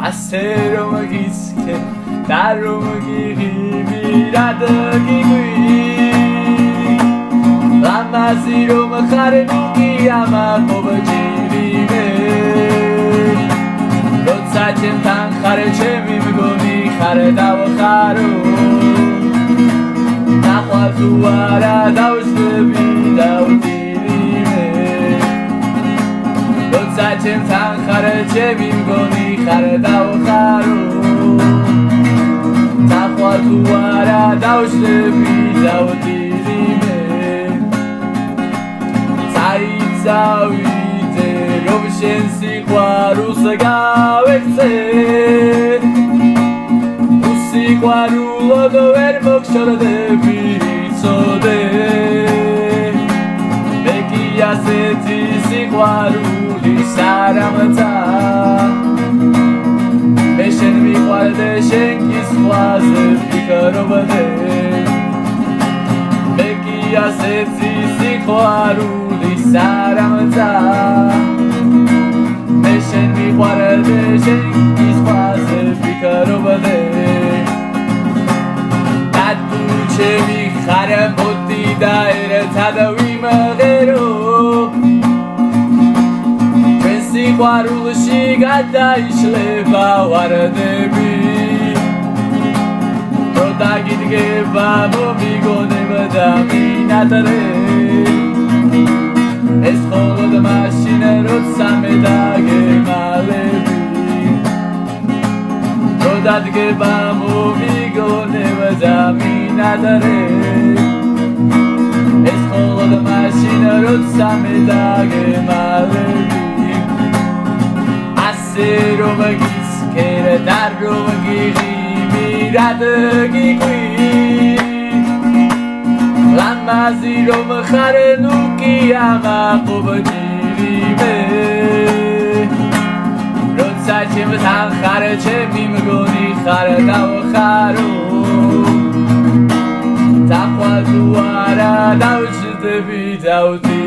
ასე რომ გიცქე და რომ გიღიმი რად გიგვი ლამაზი რომ ხარ ნუ კი ამაყობ ჯირიმე როცა ჩემთან ხარ ჩემი მგონი ხარ დავხარო ნახვალ თუ არა დავშვები დავდირიმე როცა ჩემთან ხარ ჩემი მგონი ხარ დავხარო ნახვალ თუ არა დავშვები დავდირიმე წავიდე რომ შენ სიყვარულს გავექცე სიყვარულოდ ვერ მოგშორდები იცოდე მე კი ასეთი სიყვარულის არ ამცა მე შენ მიყვარდე შენ კი სხვაზე ფიქრობდე მე კი ასეთი სიყვარულის არ ამცა მე შენ მიყვარდე შენ კი სხვაზე ფიქრობდე ჩემი ხარ მოდი და ერთად ვიმღერო ჩვენ სიყვარულში გადაიშლება ვარდები რო დაგიდგება მომიგონება და მინატრე ეს მხოლოდ მაშინ როცა მე დაგემალები რო დადგება მომიგონება და მინატრე ეს მხოლოდ მაშინ როცა მე დაგემალები ასე რომ გიცქერ და რომ გიღიმი რად გიგვი ლამაზი რომ ხარ ნუ კი ამაყობ ჯირიმე როცა ჩემთან ხარ ჩემი მგონი ხარ დავხარო ნახვალ თუ არა დავშვები დავდირიმე